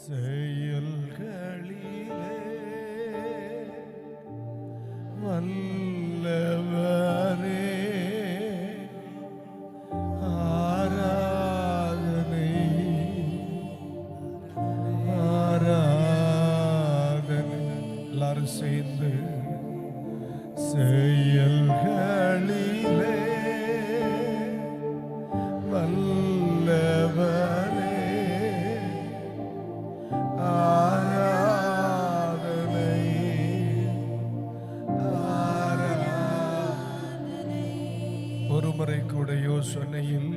செயல்களிலே வல்லவரே, ஆராதனை ஆராதனை. எல்லாரும் சேர்ந்து செயல்களிலே வல்லவரே, ஒருமுறை கூட யோசனையில்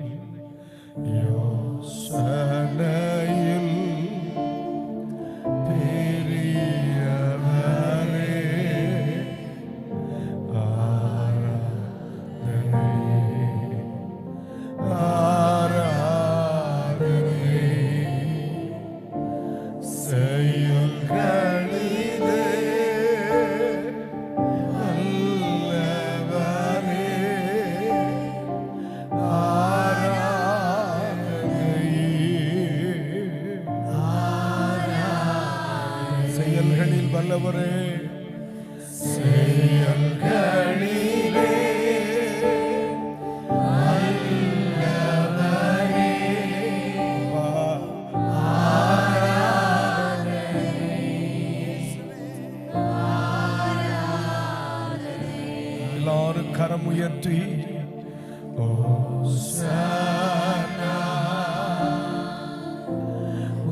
பெரியவரே, ஆராதனை செயல்களிலே செயல்களில் வல்லவரே, செயல்களிலே வல்லவரே, ஆராதனை. எல்லாரும் கரம் உயர்த்தி ஓசானா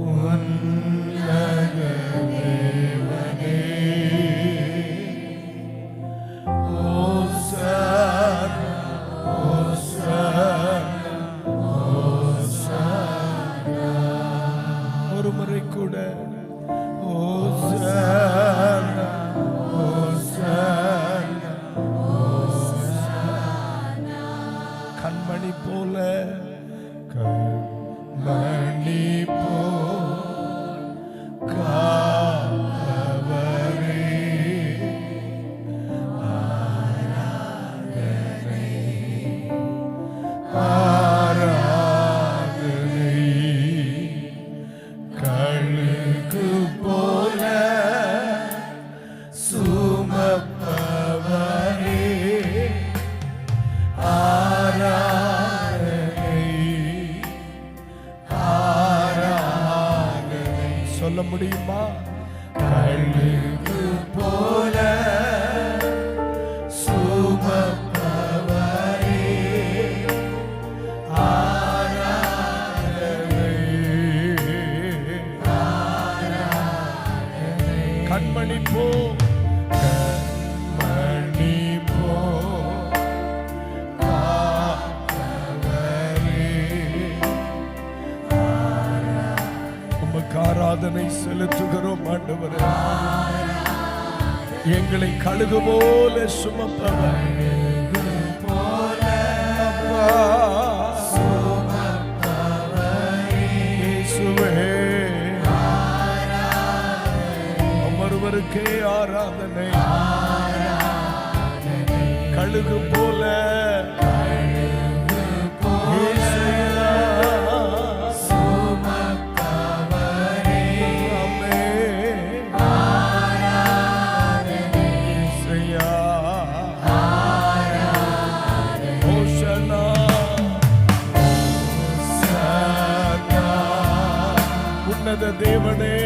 உன்னத தேவனே, ஓசானா ஓசானா ஓசானா. ஒரு முறை கூட ஓசானா ஓசானா ஓசானா. கண்மணி போல கண்மணி போல் காப்பவரே, ஆராதனை ஆராதனை. கழுகு போல சுமப்பவரே, ஆராதனை ஆராதனை. சொல்ல முடியுமா? கழுகு போல சுமப்பவரே, ஆராதனை ஆராதனை. கண்மணி போ கண்மணி போ ஆராதனை செலுத்துகிறோம் ஆண்டவரே. எங்களை கழுகு போல சுமப்பவர், இயேசுவே, ஒருவருக்கே ஆராதனை. கழுகு போல உன்னத தேவனே,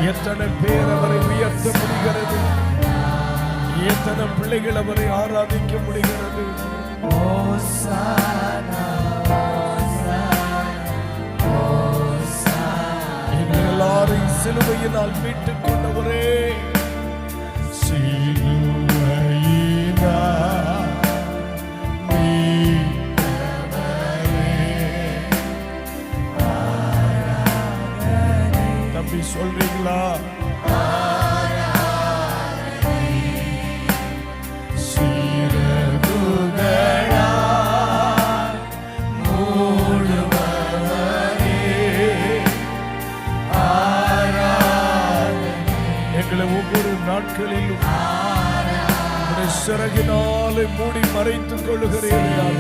எத்தனை பேர் அவரை உயர்த்த முடிகிறது, எத்தனை பிள்ளைகள் அவரை ஆராதிக்க முடிகிறது. எங்கள் எல்லாரையும் சிலுவையினால் மீட்டுக் கொண்டவரே, தம்பி சொல்றீங்களா? எங்களை சிறகினாலே மூடி மறைத்துக் கொள்ளுகிறீர்கள்.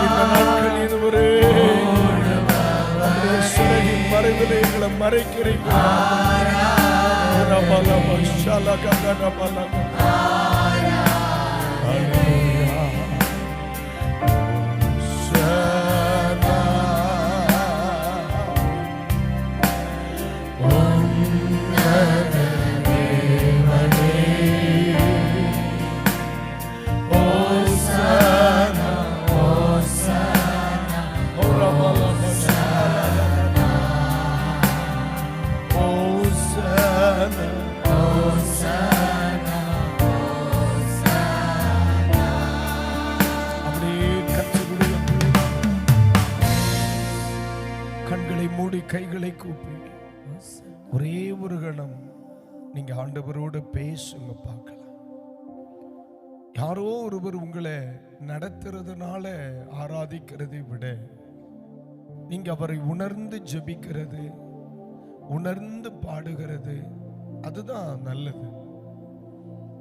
இந்த நாட்கள் இதுவரை சிறகின் மறைவிலே எங்களை மறைக்கிறீர்கள். கைகளை கூப்பி ஒரே ஒரு கணம் நீங்க ஆண்டவரோடு பேசுங்க பார்க்கலாம். யாரோ ஒருவர் உங்களை நடத்துறதுனால ஆராதிக்கிறதை விட நீங்க அவரை உணர்ந்து ஜெபிக்கிறது, உணர்ந்து பாடுகிறது, அதுதான் நல்லது.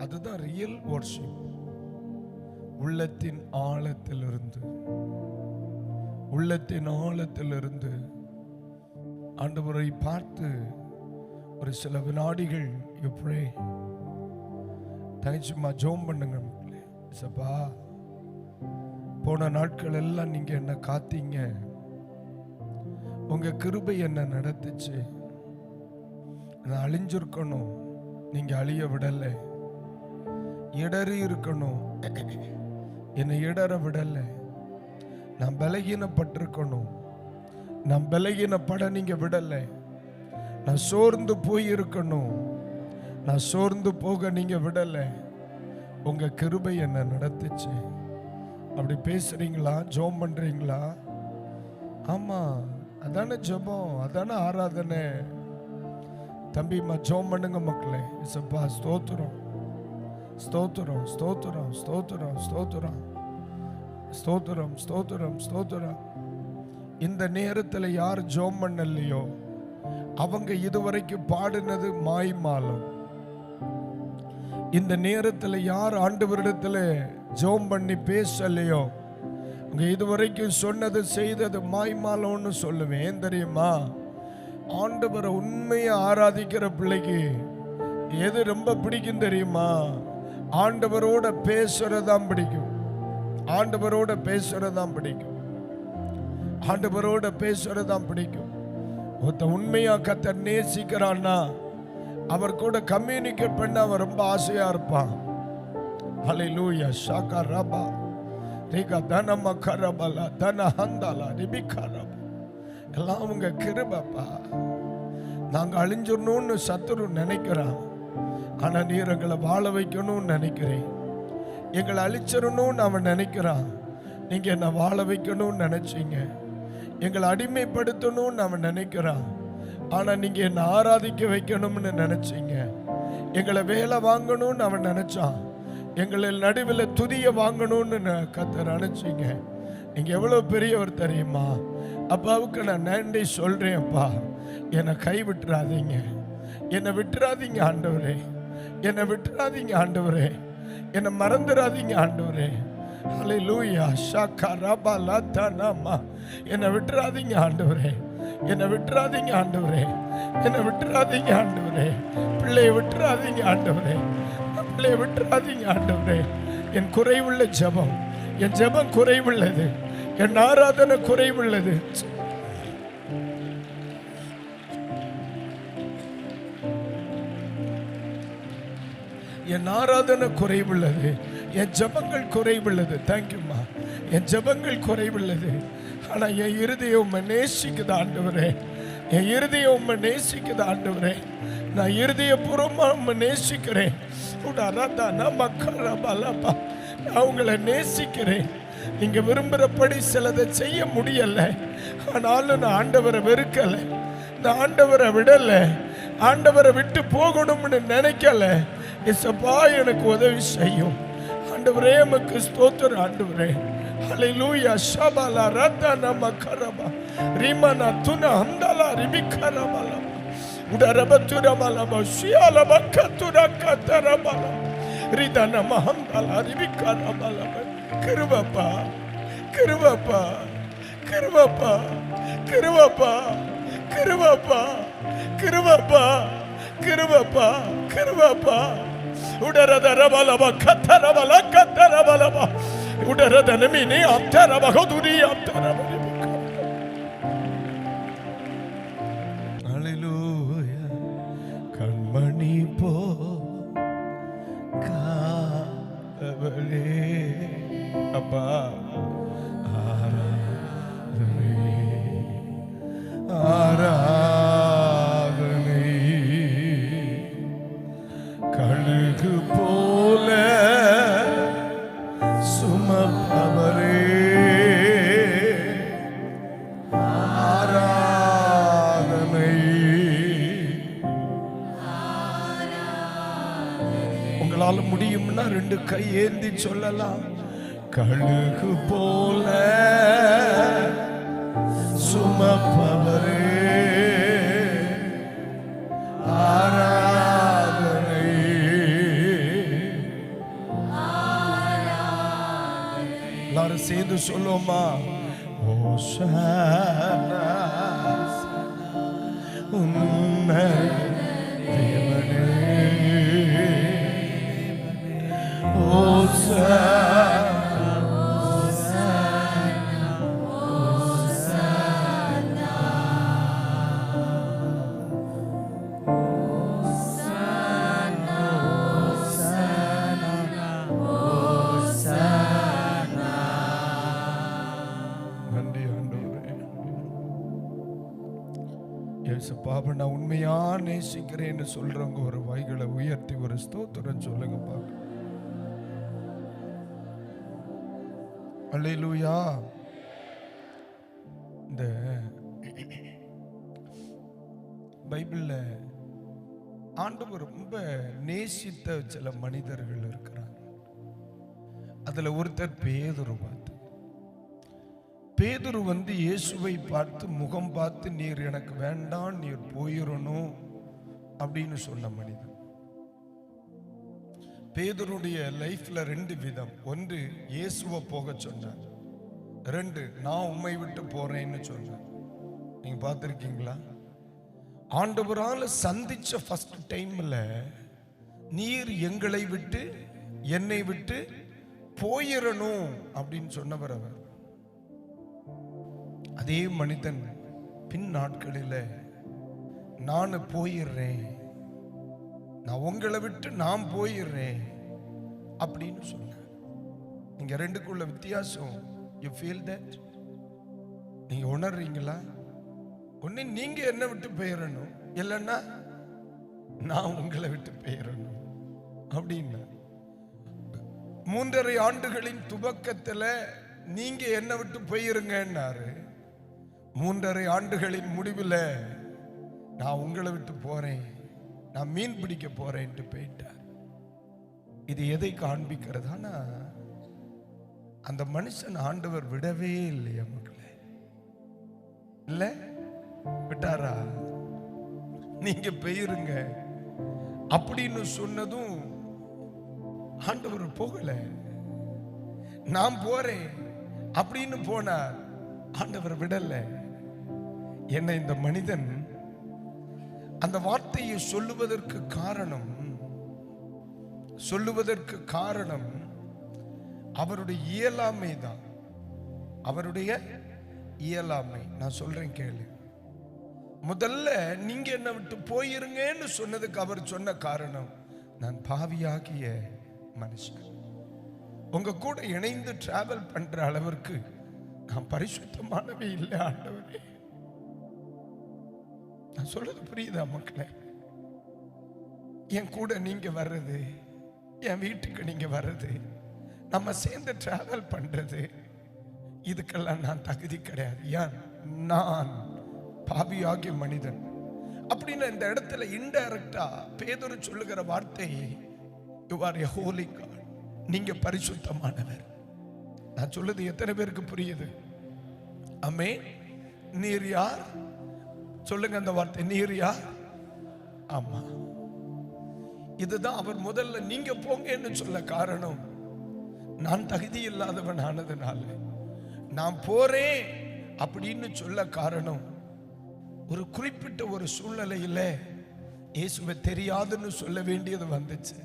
அதுதான் ரியல் வொர்ஷிப். உள்ளத்தின் ஆழத்திலிருந்து ஆண்டவரை பார்த்து ஒரு சில வினாடிகள் தனிச்சுமா ஜெபம் பண்ணுங்க. சப்பா, போன நாட்கள் எல்லாம் நீங்க என்ன காத்தீங்க, உங்க கிருபை என்ன நடத்துச்சு. நான் அழிஞ்சிருக்கணும், நீங்க அழிய விடல. இடறி இருக்கணும், என்னை இடற விடல. நான் பலகீனப்பட்டிருக்கணும், நான் பலகீனப்பட நீங்க விடல. நான் சோர்ந்து போயிருக்கணும், நான் சோர்ந்து போக நீங்க விடல. உங்க கிருபை என்ன நடத்துச்சு. அப்படி பேசுறீங்களா? ஜெபம் பண்றீங்களா? ஆமா, அதானே ஜெபம், அதானே ஆராதனை. தம்பிமா ஜெபம் பண்ணுங்க மக்களே. இசப்பா, ஸ்தோத்திரம் ஸ்தோத்திரம் ஸ்தோத்திரம் ஸ்தோத்திரம் ஸ்தோத்திரம் ஸ்தோத்திரம் ஸ்தோத்திரம் ஸ்தோத்திரம். இந்த நேரத்தில் யார் ஜெபம் பண்ணலையோ அவங்க இதுவரைக்கும் பாடினது மாய்மாலம். இந்த நேரத்தில் யார் ஆண்டவரிடத்தில் ஜெபம் பண்ணி பேசலையோ அவங்க இதுவரைக்கும் சொன்னது செய்தது மாய்மாலம்னு சொல்லுவேன். ஏன் தெரியுமா? ஆண்டவரை உண்மையை ஆராதிக்கிற பிள்ளைக்கு எது ரொம்ப பிடிக்கும் தெரியுமா? ஆண்டவரோட பேசுறதான் பிடிக்கும். ஆண்டவரோட பேசுறதான் பிடிக்கும். ஆண்டவரோட பேசுறதான் பிடிக்கும். ஒருத்த உண்மையா கர்த்தர் நேசிக்கிறான்னா அவர் கூட கம்யூனிகேட் பண்ண அவன் ரொம்ப ஆசையா இருப்பான். ஹல்லேலூயா. ஷாகா ரபா ரேகா தனம கரபலா தன ஹந்தாலா ரிபிகா ரபா. எல்லாம் உங்க கிருபைப்பா. நாங்க அழிஞ்சிடணும்னு சத்துரு நினைக்கிறான், ஆனா நீர் எங்களை வாழ வைக்கணும்னு நினைக்கிறேன். எங்களை அழிச்சிடணும்னு அவன் நினைக்கிறான், நீங்க என்ன வாழ வைக்கணும்னு நினைச்சீங்க. எங்களை அடிமைப்படுத்தணும்னு அவன் நினைக்கிறான், ஆனா நீங்க என்ன ஆராதிக்க வைக்கணும்னு நினைச்சீங்க. எங்களை வேலை வாங்கணும்னு அவன் நினைச்சான், எங்களை நடுவில் துதிய வாங்கணும்னு கர்த்தர் நினைச்சீங்க. நீங்க எவ்வளவு பெரியவர் தெரியுமா? அப்பாவுக்கு நான் நன்றி சொல்றேன். அப்பா, என்னை கை விட்டுறாதீங்க, என்னை விட்டுறாதீங்க ஆண்டவரே, என்னை விட்டுறாதீங்க ஆண்டவரே, என்னை மறந்துடாதீங்க ஆண்டவரே. ஹல்லேலூயா. ஷாகா ரபா லதனமா. என்னை விட்டுறாதீங்க ஆண்டவரே, என்னை விட்டுறாதீங்க ஆண்டவரே, என்னை விட்டுறாதீங்க ஆண்டவரே. பிள்ளையை விட்டுறாதீங்க ஆண்டவரே, பிள்ளையை விட்டுறாதீங்க ஆண்டவரே. என் குறைவுள்ள ஜெபம், என் ஜெபம் குறைவுள்ளது, என் ஆராதனை குறைவுள்ளது. என் ஆராதனை குறைவுள்ளது, என் ஜெபங்கள் குறைவுள்ளது. தேங்க்யூம்மா. என் ஜெபங்கள் குறைவுள்ளது, ஆனா என் இருதயம் உம்மை நேசிக்குது ஆண்டவரே. என் இருதயம் உம்மை நேசிக்குது ஆண்டவரே. நான் இருதயபூர்வமா உம்மை நேசிக்கிறேன். நான் உங்களை நேசிக்கிறேன். நீங்க விரும்புறபடி சிலதை செய்ய முடியல, ஆனாலும் நான் ஆண்டவரை வெறுக்கல, நான் ஆண்டவரை விடல, ஆண்டவரை விட்டு போகணும்னு நினைக்கல. இயேசுப்பா, எனக்கு உதவி செய்யும் ஆண்டவரே. உமக்கு ஸ்தோத்திரம் ஆண்டவரே. ஹல்லேலூயா. ஷபாலா ரத்தன மக்கரபா ரிமனா துன ஹந்தலா ரிபிகரபலா உடரபத்துரபலா ஷியாலா மக்கத்துர கத்தரபலா ரிதன மஹந்தல ரிபிகன மலம. கிருபப்பா, கிருபப்பா, கிருபப்பா, கிருபப்பா, கிருபப்பா, கிருபப்பா, கிருபப்பா, கிருபப்பா. உடரதரபலப கத்தரபல கத்தரபலப உடரதனமினி அத்தரபகதுரி அத்தரபலப. ஹல்லேலூயா. கண்மணி போ காவலே அப்பா, ஆராதனை ஆராதனை. கழுகு போல சுமப்பவரே, ஆராதனை. உங்களால முடியும்னா 2 கை ஏந்தி சொல்லலாம். கழுகு போல சுமப்பவரே, ஆராதனை. எல்லாரும் சேர்ந்து சொல்லுவோமா? ஓஷானா உன்னை தேவனே, பாப நான் உண்மையா நேசிக்கிறேன்னு சொல்றவங்க ஒரு வாய்களை உயர்த்தி ஒரு ஸ்தோத்திரம் சொல்லுங்க பாக்க. அல்லேலூயா. இந்த பைபிள்ல ஆண்டவர் ரொம்ப நேசித்த சில மனிதர்கள் இருக்கிறாங்க. அதுல ஒருத்தர் பேதுரு. பேதுரு இயேசுவை பார்த்து முகம் பார்த்து, நீர் எனக்கு வேண்டாம், நீர் போயிடணும் அப்படின்னு சொன்ன மனிதன். பேதுருடைய லைஃப்ல 2 விதம். 1, இயேசுவை போக சொன்னார். 2, நான் உம்மை விட்டு போறேன்னு சொன்னார். நீங்க பார்த்திருக்கீங்களா? ஆண்டவரால சந்திச்ச ஃபர்ஸ்ட் டைம்ல நீர் எங்களை விட்டு என்னை விட்டு போயிடணும் அப்படின்னு சொன்னவர் அவர். அதே மனிதன் பின் நாட்களில் நான் போயிடுறேன், நான் உங்களை விட்டு நான் போயிடுறேன் அப்படின்னு சொன்னார். நீங்க 2க்குள்ள வித்தியாசம் யூ ஃபீல் தட்? நீங்க உணர்றீங்களா? ஒண்ணு நீங்க என்ன விட்டு போயிடணும், இல்லைன்னா நான் உங்களை விட்டு போயிடணும் அப்படின்னு. 3.5 ஆண்டுகளின் துவக்கத்துல நீங்க என்ன விட்டு போயிருங்கன்னாரு. 3.5 ஆண்டுகளின் முடிவில் நான் உங்களை விட்டு போறேன், நான் மீன் பிடிக்க போறேன்ட்டு போயிட்டார். இது எதை காண்பிக்கிறதானா, அந்த மனுஷன் ஆண்டவர் விடவே இல்லையா மக்களே? இல்ல விட்டாரா? நீங்க போயிருங்க அப்படின்னு சொன்னதும் ஆண்டவர் போகல. நான் போறேன் அப்படின்னு போனார், ஆண்டவர் விடல. என்ன இந்த மனிதன் அந்த வார்த்தையை சொல்லுவதற்கு காரணம் அவருடைய இயலாமை தான். அவருடைய இயலாமை. நான் சொல்றேன் கேளு. முதல்ல நீங்க என்ன விட்டு போயிருங்கன்னு சொன்னதுக்கு அவர் சொன்ன காரணம், நான் பாவியாகிய மனுஷன், உங்க கூட இணைந்து டிராவல் பண்ற அளவிற்கு நான் பரிசுத்தமானவே இல்லை ஆண்டவரே. நான் சொல்றது புரியுதா மக்களே? என் கூட நீங்க வர்றது, என் வீட்டுக்கு நீங்க வர்றது, நம்ம சேர்ந்து டிராவல் பண்றது, இதுக்கெல்லாம் நான் தகுதி கிடையாது. ஏன்? நான் பாவியாகிய மனிதன் அப்படின்னு இந்த இடத்துல இன்டைரக்டா பேதுரு சொல்லுகிற வார்த்தை, you are a holy God, நீங்க பரிசுத்தமானவர். நான் சொல்லுது எத்தனை பேருக்கு புரியுது? ஆமே. நீர் யார்? சொல்லுங்க அந்த வார்த்தை, நீர் யார்? ஆமா. இதுதான் அவர் முதல்ல நீங்க போங்கன்னு சொல்ல காரணம். நான் தகுதி இல்லாதவன் ஆனதுனால நான் போறேன் அப்படின்னு சொல்ல காரணம், ஒரு குறிப்பிட்ட ஒரு சூழ்நிலையில இயேசுவை தெரியாதுன்னு சொல்ல வேண்டியது வந்துச்சு.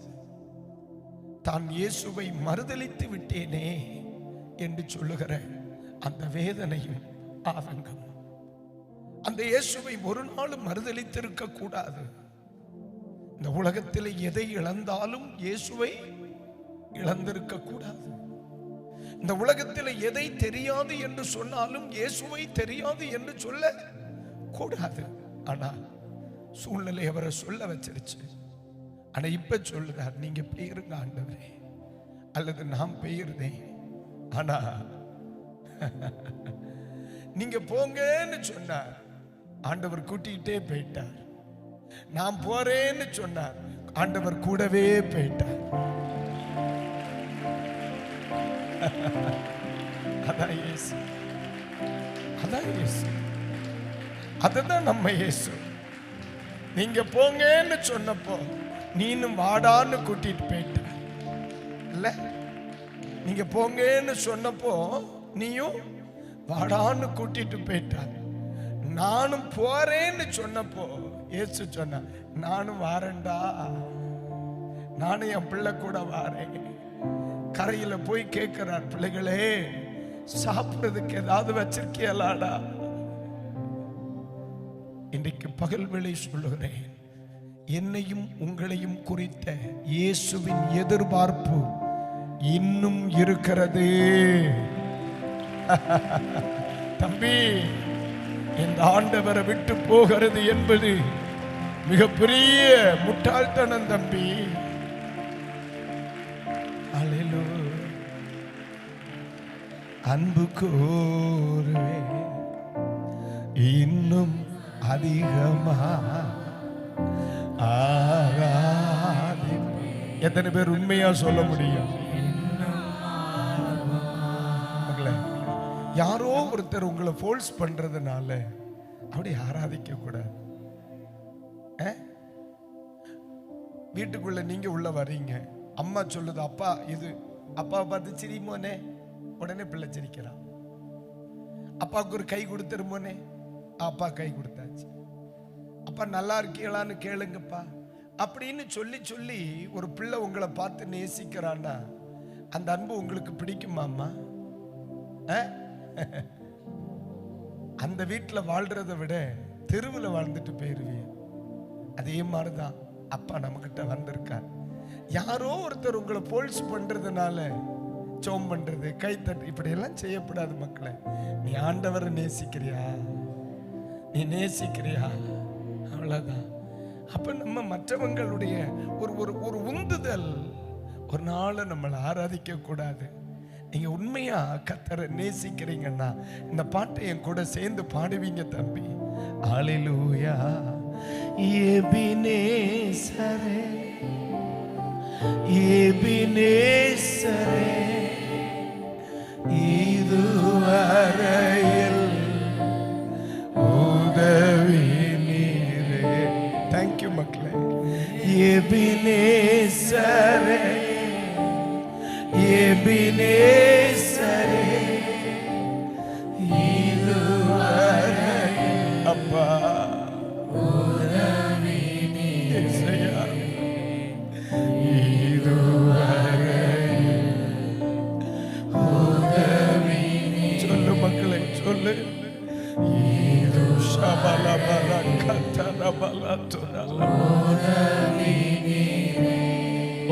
தான் இயேசுவை மறுதலித்து விட்டேனே என்று சொல்லுகிற அந்த வேதனையும் ஆதங்கம். அந்த இயேசுவை ஒரு நாளும் மறுதலித்திருக்க கூடாது. இந்த உலகத்தில் எதை இழந்தாலும் இயேசுவை இழந்திருக்க கூடாது. இந்த உலகத்தில் எதை தெரியாது என்று சொன்னாலும் இயேசுவை தெரியாது என்று சொல்ல கூடாது. ஆனா சூழ்நிலை அவரை சொல்ல வச்சிருச்சு. ஆனா இப்ப சொல்லுறார், நீங்க பெயருங்க ஆண்டவரே, அல்லது நான் பெயர்தேன். ஆனா நீங்க போங்கன்னு சொன்னார், ஆண்டவர் கூட்டிகிட்டே போயிட்டார். நான் போறேன்னு சொன்னார், ஆண்டவர் கூடவே போயிட்டார். அதான் இயேசு, அதான் இயேசு, அதுதான் நம்ம இயேசு. நீங்க போங்கன்னு சொன்னப்போ நீனும் வாடான்னு கூட்டிட்டு போயிட்ட இல்ல? நீங்க போங்கன்னு சொன்னப்போ நீயும் வாடான்னு கூட்டிட்டு போயிட்ட. நானும் போறேன்னு சொன்னப்போ இயேசு சொன்ன, நானும் வாரேன்டா, நானும் என் பிள்ளை கூட வாரேன். கரையில போய் கேட்கிறார், பிள்ளைகளே சாப்பிடுறதுக்கு ஏதாவது வச்சிருக்கியலாடா? இன்றைக்கு பகல் வேளை சொல்லுகிறேன், என்னையும் உங்களையும் குறித்த இயேசுவின் எதிர்பார்ப்பு இன்னும் இருக்கிறது. தம்பி, இந்த ஆண்டவரை விட்டு போகிறது என்பது மிகப்பெரிய முட்டாள்தனம் தம்பி. அன்பு கூறுவே இன்னும் அதிகமா எத்தனை பேர் உண்மையா சொல்ல முடியும்? யாரோ ஒருத்தர் உங்களை ஃபோர்ஸ் பண்றதுனால அப்படி ஆராதிக்க கூடாது. வீட்டுக்குள்ள நீங்க உள்ள வர்றீங்க, அம்மா சொல்லுது அப்பா இது, அப்பா பார்த்து சிரிமோனே, உடனே பிள்ளை சிரிக்கிறான். அப்பாவுக்கு ஒரு கை கொடுத்துருமோனே, அப்பா கை கொடுத்தாச்சு. அப்பா நல்லா இருக்கீங்களான்னு கேளுங்கப்பா அப்படின்னு சொல்லி சொல்லி ஒரு பிள்ளை உங்களை பார்த்து நேசிக்கிறான்னா அந்த அன்பு உங்களுக்கு பிடிக்குமாம்மா? அந்த வீட்டில் வாழ்றதை விட தெருவில் வாழ்ந்துட்டு போயிருவீங்க. அதே மாதிரிதான் அப்பா நம்மகிட்ட வந்திருக்கார். யாரோ ஒருத்தர் உங்களை போல்ஸ் பண்றதுனால சோம் பண்றது, கைத்தட்டு, இப்படி எல்லாம் செய்யப்படாது மக்களே. நீ ஆண்டவரை நேசிக்கிறியா, நீ நேசிக்கிறியா, அவ்வளவுதான். அப்ப நம்ம மற்றவங்களுடைய ஒரு ஒரு ஒரு உந்துதல் ஒரு நாள் நம்மளை ஆராதிக்க கூடாது. நீங்க உண்மையா கர்த்தரை நேசிக்கிறீங்கன்னா இந்த பாட்டை என் கூட சேர்ந்து பாடுவீங்க தம்பி. ஹல்லேலூயா. எபினேசரே எபினேசரே இதுவரையில் உதவி நீரே. தேங்க்யூ மக்களே. எபினேசரே எபினேசரே இதுவரையில் அப்பா உதவி நீரே. சொல்லு மக்களே, சொல்லு.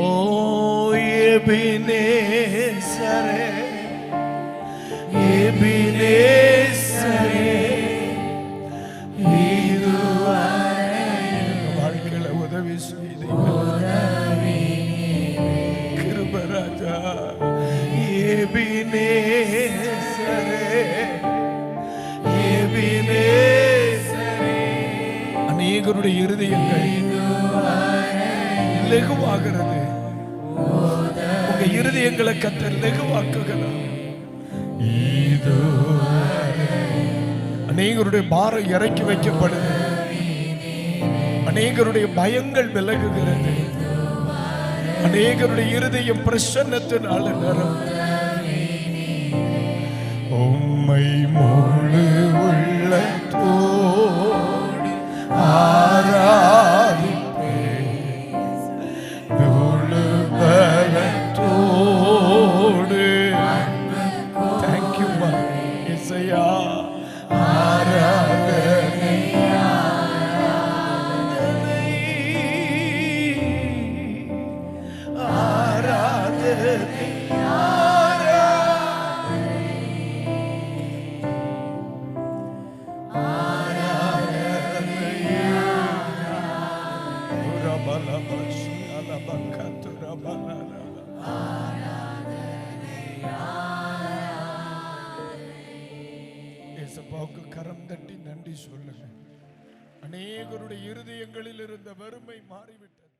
ஓ எபினேசரே எபினேசரே வாழ்க்கையில உதவி செய்து கிருபராஜா. எபினேசரே எபினேசரே. அநேகருடைய இருதயங்கள் லெகுவாகிறது. உங்க இருதயங்களை கர்த்தர் லெகுவாக்குகிறார். அநேகருடைய பாரம் இறக்கி வைக்கப்படுது. அநேகருடைய பயங்கள் விலகுகிறது. அநேகருடைய இருதயம் பிரசன்னத்தினால உம்மை முழு உள்ளத்தோடு ஆராதிப்பேன், முழு பலத்தோடு. தேங்க்யூமா இசையா. ஆராதனை ஆராதனை இயேசுவுக்கு கரம் தட்டி நன்றி சொல்லுங்க. அநேகருடைய இருதயங்களில் இருந்த வறுமை மாறிவிட்டது.